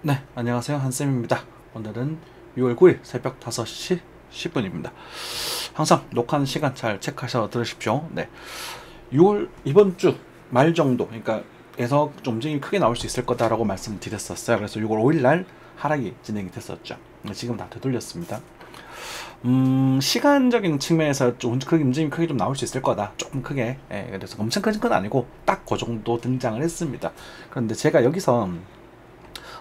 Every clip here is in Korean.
네, 안녕하세요. 한쌤입니다. 오늘은 6월 9일 새벽 5시 10분입니다. 항상 녹화하는 시간 잘 체크하셔서 들으십시오. 네. 6월 이번 주 말 정도, 그러니까 에서 좀 움직임이 크게 나올 수 있을 거다라고 말씀드렸었어요. 그래서 6월 5일 날 하락이 진행이 됐었죠. 지금 다 되돌렸습니다. 시간적인 측면에서 좀 크게 움직임이 크게 좀 나올 수 있을 거다. 조금 크게. 예, 그래서 엄청 큰 건 아니고 딱 그 정도 등장을 했습니다. 그런데 제가 여기서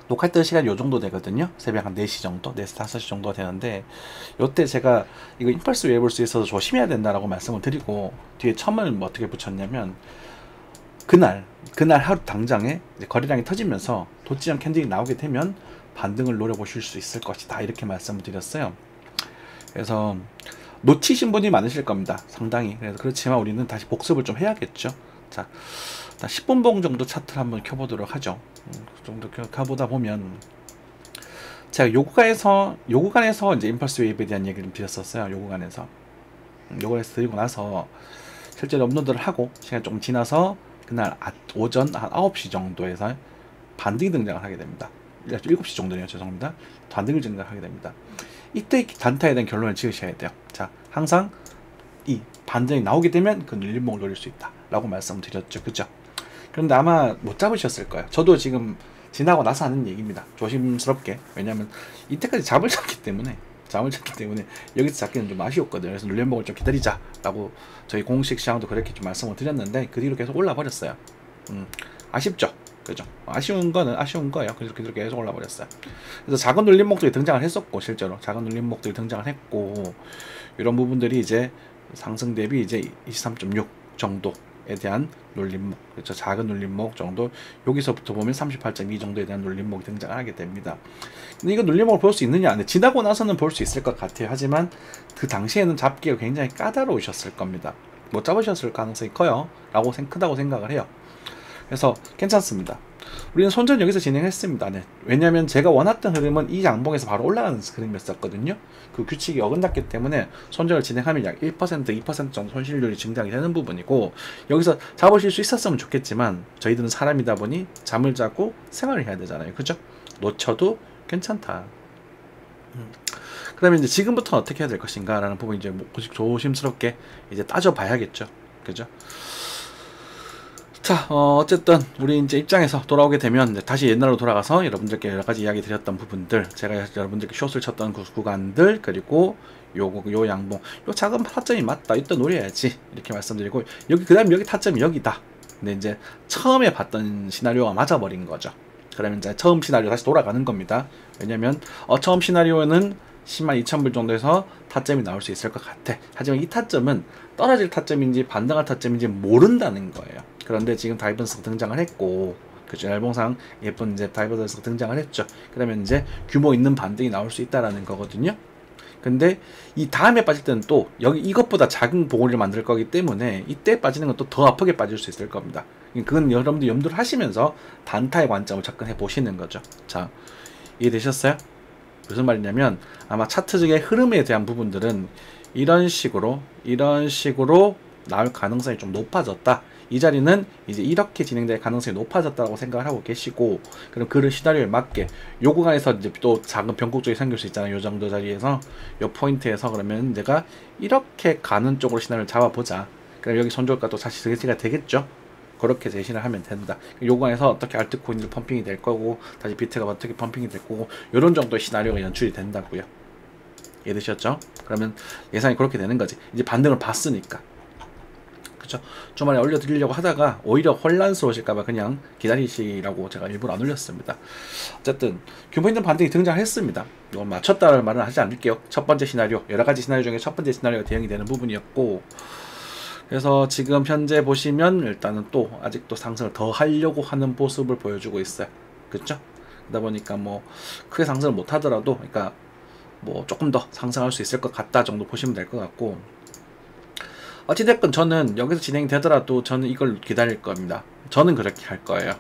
녹화했던 시간이 요 정도 되거든요. 새벽 한 4시 정도, 4시, 5시 정도 되는데, 요때 제가 이거 임펄스 웨이브를 수 있어서 조심해야 된다라고 말씀을 드리고, 뒤에 첨을 뭐 어떻게 붙였냐면, 그날 하루 당장에 이제 거래량이 터지면서 도치형 캔들이 나오게 되면 반등을 노려보실 수 있을 것이다. 이렇게 말씀을 드렸어요. 그래서 놓치신 분이 많으실 겁니다. 상당히. 그래서 그렇지만 우리는 다시 복습을 좀 해야겠죠. 자, 10분 봉 정도 차트를 한번 켜보도록 하죠. 그 정도 켜보다 보면 제가 요 구간에서 이제 임펄스 웨이브에 대한 얘기를 좀 드렸었어요. 요 구간에서 드리고 나서 실제로 업로드를 하고 시간이 조금 지나서 그날 오전 한 9시 정도에서 반등이 등장을 하게 됩니다. 7시 정도네요. 죄송합니다. 반등을 등장하게 됩니다. 이때 단타에 대한 결론을 지으셔야 돼요. 자, 항상 이 반등이 나오게 되면 그 눌림목을 노릴 수 있다 라고 말씀드렸죠. 그죠? 그런데 아마 못 잡으셨을 거예요. 저도 지금 지나고 나서 하는 얘기입니다. 조심스럽게. 왜냐면 이때까지 잠을 잤기 때문에 여기서 잡기는 좀 아쉬웠거든요. 그래서 눌림목을 좀 기다리자 라고 저희 공식 시장도 그렇게 좀 말씀을 드렸는데 그 뒤로 계속 올라 버렸어요. 아쉽죠. 그죠? 아쉬운 거예요. 그래서 계속 올라 버렸어요. 그래서 작은 눌림목들이 등장을 했었고, 실제로 작은 눌림목들이 등장을 했고, 이런 부분들이 이제 상승 대비 이제 23.6 정도에 대한 눌림목, 그렇죠? 작은 눌림목 정도, 여기서부터 보면 38.2 정도에 대한 눌림목이 등장하게 됩니다. 근데 이거 눌림목을 볼 수 있느냐? 네, 지나고 나서는 볼 수 있을 것 같아요. 하지만 그 당시에는 잡기가 굉장히 까다로우셨을 겁니다. 못 잡으셨을 가능성이 커요. 크다고 생각을 해요. 그래서 괜찮습니다. 우리는 손절 여기서 진행했습니다. 네. 왜냐하면 제가 원했던 흐름은 이 양봉에서 바로 올라가는 흐름이었거든요. 그 규칙이 어긋났기 때문에 손절을 진행하면 약 1%, 2% 정도 손실률이 증가이 되는 부분이고, 여기서 잡으실 수 있었으면 좋겠지만 저희들은 사람이다 보니 잠을 자고 생활을 해야 되잖아요. 그죠? 놓쳐도 괜찮다. 그러면 이제 지금부터 어떻게 해야 될 것인가 라는 부분 이제 조심스럽게 이제 따져봐야겠죠. 그죠? 자, 어쨌든 우리 이제 입장에서 돌아오게 되면 이제 다시 옛날로 돌아가서 여러분들께 여러 가지 이야기 드렸던 부분들, 제가 여러분들께 숏을 쳤던 그 구간들, 그리고 요 양봉, 요 작은 타점이 맞다, 이때 노려야지 이렇게 말씀드리고, 여기 그다음 여기 타점이 여기다. 근데 이제 처음에 봤던 시나리오가 맞아버린 거죠. 그러면 이제 처음 시나리오 다시 돌아가는 겁니다. 왜냐면 처음 시나리오는 102,000불 정도에서 타점이 나올 수 있을 것 같아. 하지만 이 타점은 떨어질 타점인지 반등할 타점인지 모른다는 거예요. 그런데 지금 다이버스가 등장을 했고, 그죠? 날봉상 예쁜 이제 다이버스가 등장을 했죠. 그러면 이제 규모 있는 반등이 나올 수 있다라는 거거든요. 근데 이 다음에 빠질 때는 또 여기 이것보다 작은 봉우리를 만들 거기 때문에 이때 빠지는 건 또 더 아프게 빠질 수 있을 겁니다. 그건 여러분들 염두를 하시면서 단타의 관점을 접근해 보시는 거죠. 자, 이해되셨어요? 무슨 말이냐면 아마 차트적의 흐름에 대한 부분들은 이런 식으로 나올 가능성이 좀 높아졌다. 이 자리는 이제 이렇게 진행될 가능성이 높아졌다고 생각을 하고 계시고, 그럼 그런 시나리오에 맞게 요 구간에서 이제 또 작은 변곡점이 생길 수 있잖아요. 요 정도 자리에서 요 포인트에서 그러면 내가 이렇게 가는 쪽으로 시나리오를 잡아보자. 그럼 여기 손절가 또 다시 제시가 되겠죠. 그렇게 제시를 하면 된다. 요 구간에서 어떻게 알트코인이 펌핑이 될 거고, 다시 비트가 어떻게 펌핑이 될 거고, 요런 정도의 시나리오가 연출이 된다고요. 이해되셨죠? 그러면 예상이 그렇게 되는 거지. 이제 반등을 봤으니까. 그쵸? 주말에 올려드리려고 하다가 오히려 혼란스러우실까봐 그냥 기다리시라고 제가 일부러 안 올렸습니다. 어쨌든 규모 있는 반등이 등장했습니다. 이건 맞췄다는 말은 하지 않을게요. 첫 번째 시나리오, 여러 가지 시나리오 중에 첫 번째 시나리오가 대응이 되는 부분이었고, 그래서 지금 현재 보시면 일단은 또 아직도 상승을 더 하려고 하는 모습을 보여주고 있어요. 그쵸? 그러다 보니까 뭐 크게 상승을 못 하더라도, 그러니까 뭐 조금 더 상승할 수 있을 것 같다 정도 보시면 될 것 같고, 어찌됐건 저는 여기서 진행이 되더라도 저는 이걸 기다릴 겁니다. 저는 그렇게 할 거예요.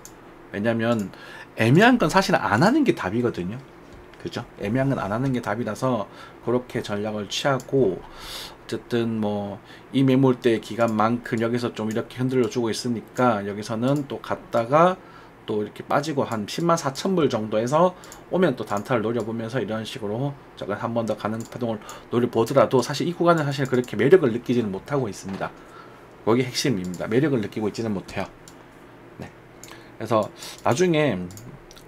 왜냐면 애매한 건 사실 안 하는 게 답이거든요. 그죠? 애매한 건 안 하는 게 답이라서 그렇게 전략을 취하고, 어쨌든 뭐 이 매물대 기간만큼 여기서 좀 이렇게 흔들려 주고 있으니까 여기서는 또 갔다가 또 이렇게 빠지고 한 10만 4천 불 정도에서 오면 또 단타를 노려보면서 이런 식으로 조금 한 번 더 가는 파동을 노려보더라도 사실 이 구간은 사실 그렇게 매력을 느끼지는 못하고 있습니다. 거기 핵심입니다. 매력을 느끼고 있지는 못해요. 네. 그래서 나중에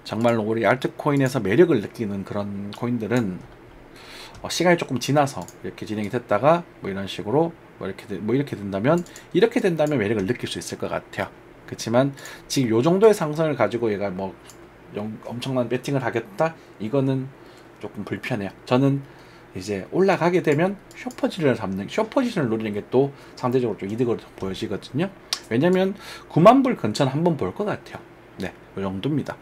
정말로 우리 알트코인에서 매력을 느끼는 그런 코인들은 시간이 조금 지나서 이렇게 진행이 됐다가 뭐 이런 식으로 이렇게 된다면 매력을 느낄 수 있을 것 같아요. 그렇지만 지금 요 정도의 상승을 가지고 얘가 뭐 엄청난 배팅을 하겠다, 이거는 조금 불편해요. 저는 이제 올라가게 되면 숏포지션을 노리는 게 또 상대적으로 좀 이득으로 보여지거든요. 왜냐면 9만 불 근처는 한번 볼 것 같아요. 네, 이 정도입니다.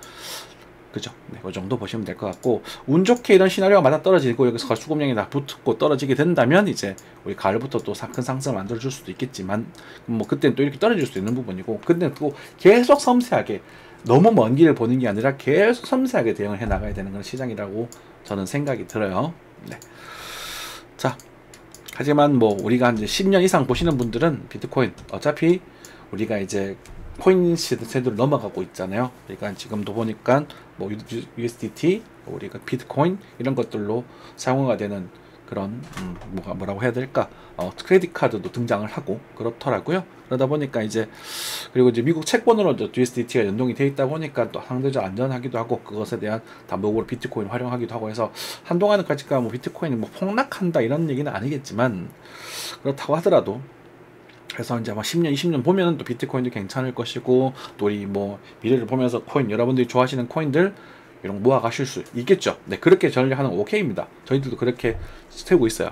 그죠? 네, 이 정도 보시면 될 것 같고, 운 좋게 이런 시나리오가 맞아 떨어지고 여기서 수급량이 다 붙고 떨어지게 된다면 이제 우리 가을부터 또 큰 상승을 만들어줄 수도 있겠지만, 뭐 그때는 또 이렇게 떨어질 수도 있는 부분이고, 근데 또 계속 섬세하게, 너무 먼 길을 보는 게 아니라 계속 섬세하게 대응을 해 나가야 되는 그런 시장이라고 저는 생각이 들어요. 네. 자, 하지만 뭐 우리가 이제 10년 이상 보시는 분들은 비트코인 어차피 우리가 이제 코인 세대로 넘어가고 있잖아요. 그러니까 지금도 보니까 뭐 USDT, 우리가 비트코인 이런 것들로 사용화가 되는 그런 뭐라고 해야 될까? 크레딧 카드도 등장을 하고 그렇더라고요. 그러다 보니까 이제, 그리고 이제 미국 채권으로도 USDT가 연동이 돼 있다 보니까 또 상대적으로 안전하기도 하고, 그것에 대한 담보국으로 비트코인 활용하기도 하고 해서 한동안은 까지가 뭐 비트코인이 뭐 폭락한다 이런 얘기는 아니겠지만, 그렇다고 하더라도 그래서 이제 막 10년, 20년 보면은 또 비트코인도 괜찮을 것이고, 또 우리 뭐 미래를 보면서 코인, 여러분들이 좋아하시는 코인들 이런 거 모아가실 수 있겠죠. 네, 그렇게 전략하는 거 오케이입니다. 저희들도 그렇게 세우고 있어요.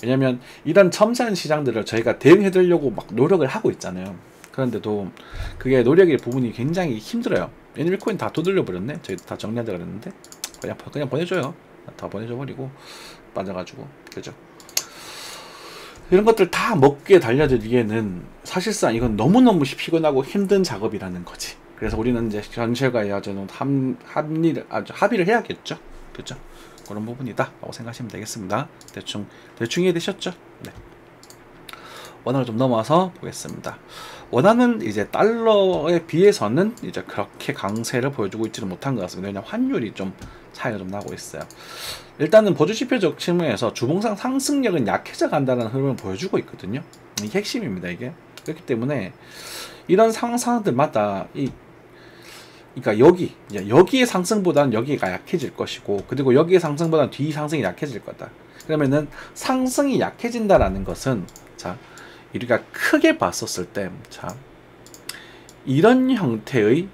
왜냐면 이런 첨단 시장들을 저희가 대응해드리려고 막 노력을 하고 있잖아요. 그런데도 그게 노력의 부분이 굉장히 힘들어요. 왜냐면 코인 다 두들려버렸네. 저희 다 정리하자 그랬는데 그냥 보내줘요. 다 보내줘버리고 빠져가지고, 그죠? 이런 것들 다 먹게 달려들기에는 사실상 이건 너무너무 피곤하고 힘든 작업이라는 거지. 그래서 우리는 이제 전체가 아주 합의를 해야겠죠. 그죠? 그런 부분이다 라고 생각하시면 되겠습니다. 대충 이해되셨죠? 네. 원화를 좀 넘어와서 보겠습니다. 원화는 이제 달러에 비해서는 이제 그렇게 강세를 보여주고 있지는 못한 것 같습니다. 왜냐하면 환율이 좀 차이가 좀 나고 있어요. 일단은 보조지표적 측면에서 주봉상 상승력은 약해져 간다는 흐름을 보여주고 있거든요. 이게 핵심입니다. 이게 그렇기 때문에 이런 상황들마다 그러니까 여기의 상승보다는 여기가 약해질 것이고, 그리고 여기의 상승보다는 뒤 상승이 약해질 거다. 그러면은 상승이 약해진다라는 것은, 자, 우리가 크게 봤었을 때, 자, 이런 형태의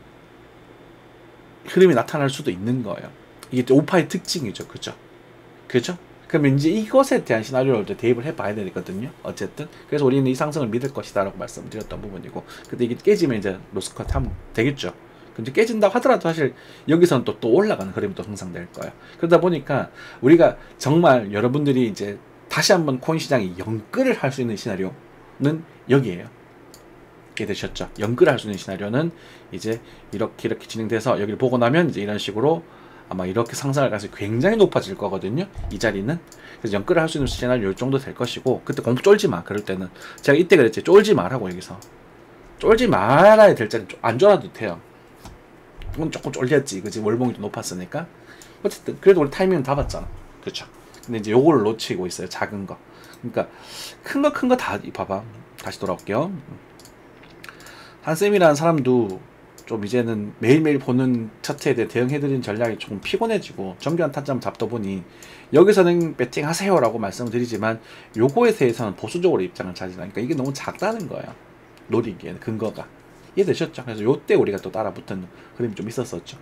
흐름이 나타날 수도 있는 거예요. 이게 오파의 특징이죠. 그죠? 그죠? 그러면 이제 이것에 대한 시나리오를 대입을 해봐야 되거든요. 어쨌든. 그래서 우리는 이 상승을 믿을 것이다 라고 말씀드렸던 부분이고, 근데 이게 깨지면 이제 로스컷 하면 되겠죠. 근데 깨진다고 하더라도 사실 여기서는 또 올라가는 흐름이 또 형성될 거예요. 그러다 보니까 우리가 정말 여러분들이 이제 다시 한번 코인 시장이 연끌을 할 수 있는 시나리오는 여기에요. 이해되셨죠? 연끌을 할 수 있는 시나리오는 이제 이렇게 진행돼서 여기를 보고 나면 이제 이런 식으로 아마 이렇게 상승할 가능성이 굉장히 높아질 거거든요. 이 자리는. 그래서 연끌을 할 수 있는 시나리오 이 정도 될 것이고, 그때 공부 쫄지 마. 그럴 때는 제가 이때 그랬지. 쫄지 마라고. 여기서 쫄지 말아야 될 자리는 안 쫄아도 돼요. 그건 조금 쫄렸지, 그지? 월봉이 좀 높았으니까. 어쨌든 그래도 우리 타이밍은 다 봤잖아. 그렇죠? 근데 이제 요거를 놓치고 있어요. 작은 거. 그러니까 큰 거 다 봐봐. 다시 돌아올게요. 한쌤이라는 사람도 좀 이제는 매일매일 보는 차트에 대해 대응해드리는 전략이 조금 피곤해지고 정교한 타점 잡다 보니, 여기서는 배팅 하세요 라고 말씀을 드리지만 요거에 대해서는 보수적으로 입장을 차지하니까 이게 너무 작다는 거예요. 노리기에는 근거가. 이해되셨죠? 그래서 요때 우리가 또 따라붙은 흐름이 좀 있었었죠.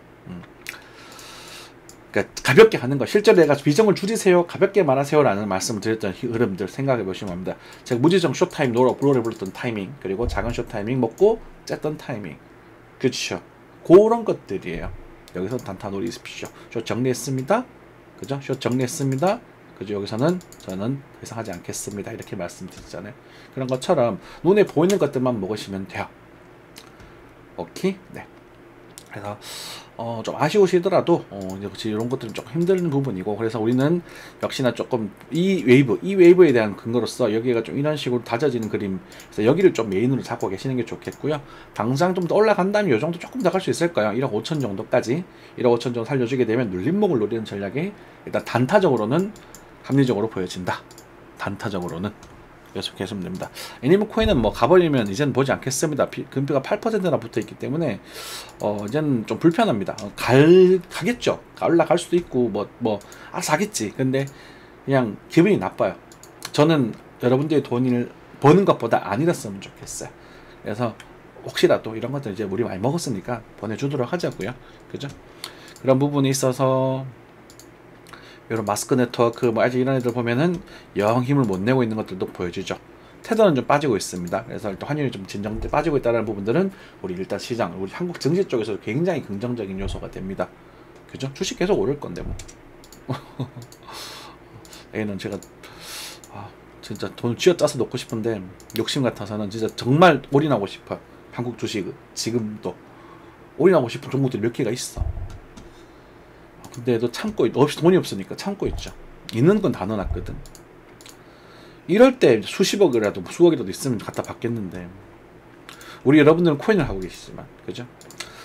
그러니까 가볍게 하는 거, 실제로 내가 비중을 줄이세요, 가볍게 말하세요 라는 말씀을 드렸던 흐름들 생각해 보시면 됩니다. 제가 무지정 쇼타임 노래 불렀던 타이밍, 그리고 작은 쇼타이밍 먹고 쨌던 타이밍, 그렇죠? 그런 것들이에요. 여기서 단타 노리십시오. 쇼 정리했습니다. 그죠? 쇼 정리했습니다. 그죠? 여기서는 저는 더 이상 하지 않겠습니다. 이렇게 말씀드리잖아요. 그런 것처럼 눈에 보이는 것들만 먹으시면 돼요. 오케이? 네. 그래서 좀 아쉬우시더라도 역시 이런 것들은 조금 힘든 부분이고, 그래서 우리는 역시나 조금 이 웨이브에 대한 근거로서 여기가 좀 이런 식으로 다져지는 그림, 그래서 여기를 좀 메인으로 잡고 계시는 게 좋겠고요. 당장 좀 더 올라간다면 이 정도 조금 더 갈 수 있을 거예요. 1억 5천 정도까지, 1억 5천 정도 살려주게 되면 눌림목을 노리는 전략이 일단 단타적으로는 합리적으로 보여진다. 단타적으로는 계속 됩니다. 애니멀 코인은 뭐 가버리면 이제는 보지 않겠습니다. 금피가 8%나 붙어 있기 때문에 이제는 좀 불편합니다. 가겠죠. 올라갈 수도 있고 알아서 하겠지. 근데 그냥 기분이 나빠요. 저는 여러분들의 돈을 버는 것보다 안 잃었으면 좋겠어요. 그래서 혹시라도 이런 것들 이제 우리 많이 먹었으니까 보내주도록 하자고요. 그죠? 그런 부분이 있어서 이런 마스크 네트워크 아직 이런 애들 보면은 영 힘을 못 내고 있는 것들도 보여주죠. 테더는 좀 빠지고 있습니다. 그래서 일단 환율이 좀 진정돼 빠지고 있다는 부분들은 우리 일단 시장, 우리 한국 증시 쪽에서 굉장히 긍정적인 요소가 됩니다. 그죠? 주식 계속 오를 건데 뭐. 얘는 제가 진짜 돈을 쥐어짜서 넣고 싶은데 욕심 같아서는 진짜 정말 올인하고 싶어요. 한국 주식 지금도 올인하고 싶은 종목들이 몇 개가 있어. 근데도 참고 돈이 없으니까 참고 있죠. 있는 건 다 넣어놨거든. 이럴 때 수십억이라도 수억이라도 있으면 갖다 받겠는데, 우리 여러분들은 코인을 하고 계시지만, 그죠?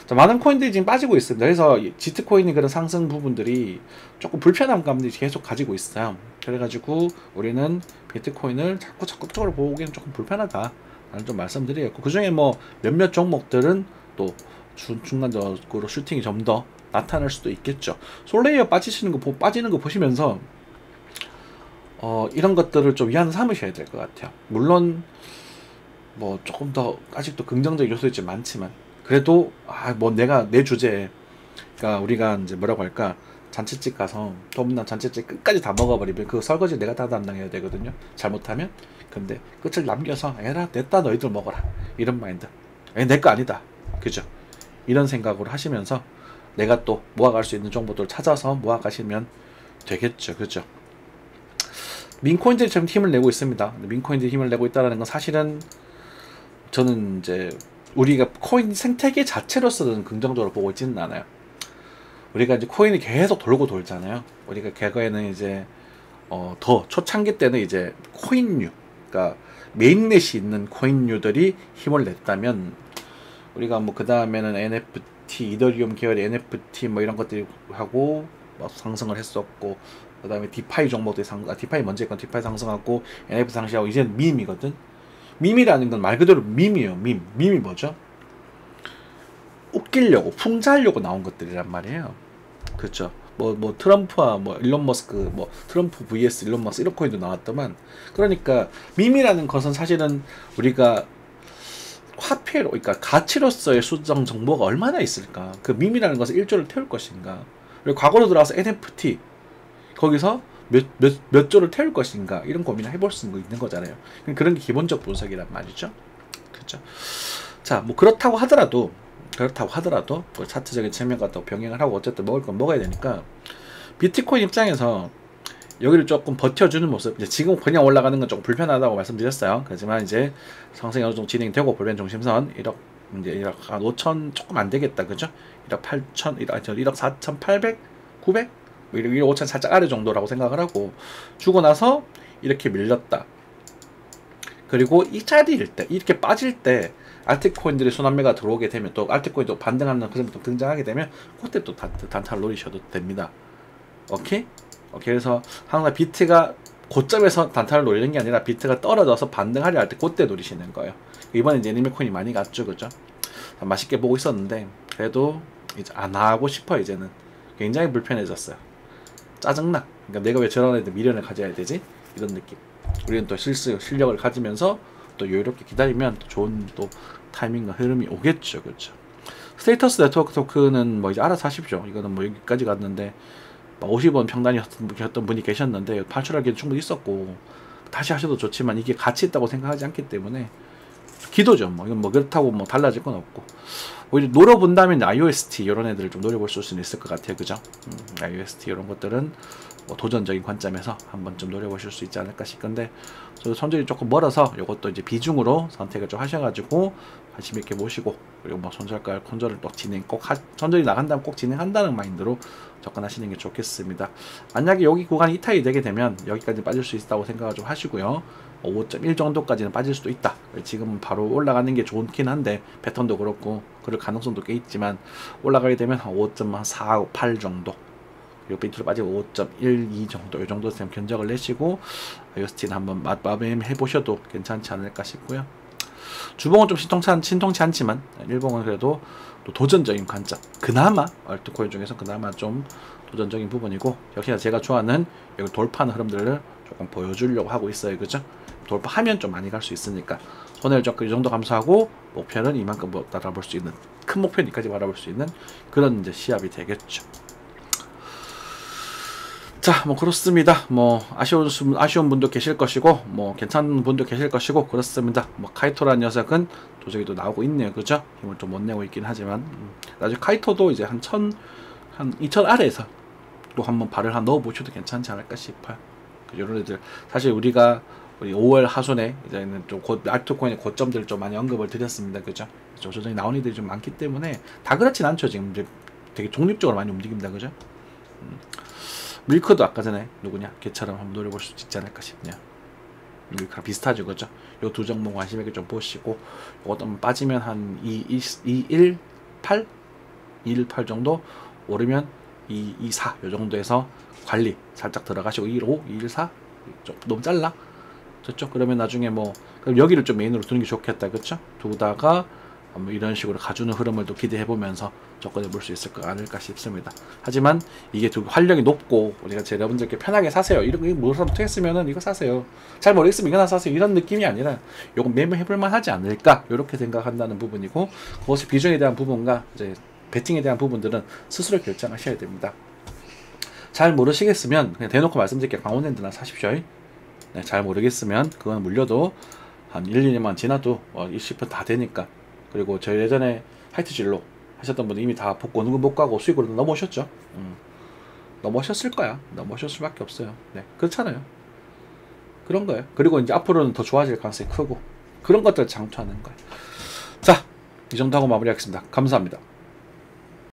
자, 많은 코인들이 지금 빠지고 있습니다. 그래서 지트코인의 그런 상승 부분들이 조금 불편한 감들이 계속 가지고 있어요. 그래가지고 우리는 비트코인을 자꾸 적극적으로 보기에는 조금 불편하다 라는 좀 말씀드리겠고, 그 중에 뭐 몇몇 종목들은 또 중간적으로 슈팅이 좀 더 나타날 수도 있겠죠. 솔레이어 빠지는 거 보시면서 이런 것들을 좀 위안 삼으셔야 될 것 같아요. 물론 뭐 조금 더 아직도 긍정적 요소들이 많지만, 그래도 내가 내 주제에, 그러니까 우리가 이제 뭐라고 할까, 잔치집 가서 도문난 잔치집 끝까지 다 먹어버리면 그 설거지 내가 다 담당해야 되거든요. 잘못하면. 근데 끝을 남겨서 에라 냈다 너희들 먹어라, 이런 마인드. 내 거 아니다. 그죠? 이런 생각으로 하시면서 내가 또 모아갈 수 있는 정보들을 찾아서 모아가시면 되겠죠. 그죠? 민코인들이 지금 힘을 내고 있습니다. 민코인들이 힘을 내고 있다는 건 사실은 저는 이제 우리가 코인 생태계 자체로서는 긍정적으로 보고 있지는 않아요. 우리가 이제 코인이 계속 돌고 돌잖아요. 우리가 과거에는 이제 더 초창기 때는 이제 코인류, 그러니까 메인넷이 있는 코인류들이 힘을 냈다면, 우리가 뭐 그 다음에는 NFT, 이더리움 계열의 NFT 뭐 이런 것들이 하고 상승을 했었고, 그 다음에 디파이 종목들이 디파이 먼저 했건 디파이 상승하고 NFT 상승하고, 이제는 밈이거든. 밈이라는 건 말 그대로 밈이에요. 밈이 뭐죠? 웃기려고, 풍자하려고 나온 것들이란 말이에요. 그렇죠? 뭐 트럼프와 뭐 일론 머스크, 뭐 트럼프 vs 일론 머스크 이런 코인도 나왔더만. 그러니까 밈이라는 것은 사실은 우리가 화폐로, 그러니까 가치로서의 수정 정보가 얼마나 있을까? 그 밈이라는 것은 일조를 태울 것인가? 그리고 과거로 들어가서 NFT, 거기서 몇 조를 태울 것인가? 이런 고민을 해볼 수 있는 거잖아요. 그런 게 기본적 분석이란 말이죠. 그렇죠? 자, 뭐 그렇다고 하더라도 뭐 차트적인 측면과 또 병행을 하고 어쨌든 먹을 건 먹어야 되니까, 비트코인 입장에서 여기를 조금 버텨주는 모습, 이제 지금 그냥 올라가는 건 조금 불편하다고 말씀드렸어요. 그렇지만 이제 상승이 어느 정도 진행되고 볼멘 중심선 1억 5천 조금 안 되겠다, 그죠? 1억 8천, 1억 4천 800, 900, 1억 5천 살짝 아래 정도라고 생각을 하고 주고 나서 이렇게 밀렸다. 그리고 이 자리일 때, 이렇게 빠질 때 알트코인들의 순환매가 들어오게 되면, 또 알트코인도 반등하는 그림도 등장하게 되면 그때 또 단타를 노리셔도 됩니다. 오케이? 그래서 항상 비트가 고점에서 단타를 노리는 게 아니라 비트가 떨어져서 반등하려 할 때 그때 노리시는 거예요. 이번에 이제 애니멀 코인이 많이 갔죠, 그죠? 맛있게 보고 있었는데 그래도 이제 안 하고 싶어. 이제는 굉장히 불편해졌어요. 짜증나. 그러니까 내가 왜 저런 애들 미련을 가져야 되지? 이런 느낌. 우리는 또 실력을 가지면서 또 여유롭게 기다리면 또 좋은 또 타이밍과 흐름이 오겠죠, 그렇죠? 스테이터스 네트워크 토큰은 뭐 이제 알아서 하십시오. 이거는 뭐 여기까지 갔는데 50원 평단이었던 분이 계셨는데 탈출하기엔 충분히 있었고, 다시 하셔도 좋지만 이게 가치 있다고 생각하지 않기 때문에 기도죠. 뭐 이건 뭐 그렇다고 뭐 달라질 건 없고, 오히려 노려본다면 IOST 이런 애들을 좀 노려볼 수는 있을 것 같아요. 그죠? IOST 이런 것들은 뭐 도전적인 관점에서 한번 좀 노려보실 수 있지 않을까 싶건데, 저도 손절이 조금 멀어서 이것도 이제 비중으로 선택을 좀 하셔가지고 관심 있게 보시고, 그리고 뭐 손절가 손절을 또 손절이 나간다면 꼭 진행한다는 마인드로 접근하시는 게 좋겠습니다. 만약에 여기 구간이 이탈이 되게 되면 여기까지 빠질 수 있다고 생각을 좀 하시고요. 5.1 정도까지는 빠질 수도 있다. 지금은 바로 올라가는 게 좋긴 한데 패턴도 그렇고 그럴 가능성도 꽤 있지만, 올라가게 되면 5.4, 8 정도, 그리고 밑으로 빠지고 5.12 정도, 이 정도 되면 견적을 내시고 IOST는 한번 맛밤 해보셔도 괜찮지 않을까 싶고요. 주봉은 좀 신통치 않지만 일봉은 그래도 또 도전적인 관점, 그나마 알트코인 중에서 그나마 좀 도전적인 부분이고, 역시나 제가 좋아하는 여기 돌파하는 흐름들을 조금 보여주려고 하고 있어요. 그죠? 돌파하면 좀 많이 갈 수 있으니까 손해를 조금 이 정도 감소하고 목표는 이만큼 바라볼 수 있는, 큰 목표니까지 바라볼 수 있는 그런 이제 시합이 되겠죠. 자, 뭐 그렇습니다. 뭐 아쉬운 분도 계실 것이고, 뭐 괜찮은 분도 계실 것이고, 그렇습니다. 뭐 카이토라는 녀석은 도저히 또 나오고 있네요. 그죠? 힘을 좀 못 내고 있긴 하지만, 나중에 카이토도 이제 한 2000 아래에서 또 한번 발을 넣어 보셔도 괜찮지 않을까 싶어요. 이런 애들 사실 우리 5월 하순에 이제는 좀 알트코인의 고점들을 좀 많이 언급을 드렸습니다. 그죠? 조정이 나온 애들이 좀 많기 때문에 다 그렇진 않죠. 지금 이제 되게 종립적으로 많이 움직입니다. 그죠? 밀크도 아까 전에 누구냐? 걔처럼 한번 노려볼 수 있지 않을까 싶네요. 밀크랑 비슷하죠. 그죠? 요 두 종목 관심 있게 좀 보시고, 요것도 한번 빠지면 한 218 정도, 오르면 224 요 정도에서 관리 살짝 들어가시고, 215, 214 좀 너무 잘라. 그렇죠? 그러면 나중에 뭐 그럼 여기를 좀 메인으로 두는 게 좋겠다. 그렇죠? 두다가 뭐 이런 식으로 가주는 흐름을 또 기대해 보면서 접근해 볼 수 있을 거 아닐까 싶습니다. 하지만 이게 활력이 높고 우리가 여러분들께 편하게 사세요, 이런 거 모르서 못했으면은 이거 사세요, 잘 모르겠으면 이거나 사세요, 이런 느낌이 아니라 요건 매매해 볼 만하지 않을까, 이렇게 생각한다는 부분이고, 그것의 비중에 대한 부분과 이제 베팅에 대한 부분들은 스스로 결정하셔야 됩니다. 잘 모르시겠으면 그냥 대놓고 말씀드릴게요. 강원랜드나 사십시오. 네, 잘 모르겠으면 그건 물려도 한 1, 2년만 지나도 20% 다 되니까. 그리고 저희 예전에 하이트진로 하셨던 분들 이미 다 복구 못 가고 수익으로 넘어오셨죠. 넘어오셨을 거야. 넘어오실 수밖에 없어요. 네, 그렇잖아요. 그런 거예요. 그리고 이제 앞으로는 더 좋아질 가능성이 크고, 그런 것들 장투하는 거예요. 자, 이 정도 하고 마무리하겠습니다. 감사합니다.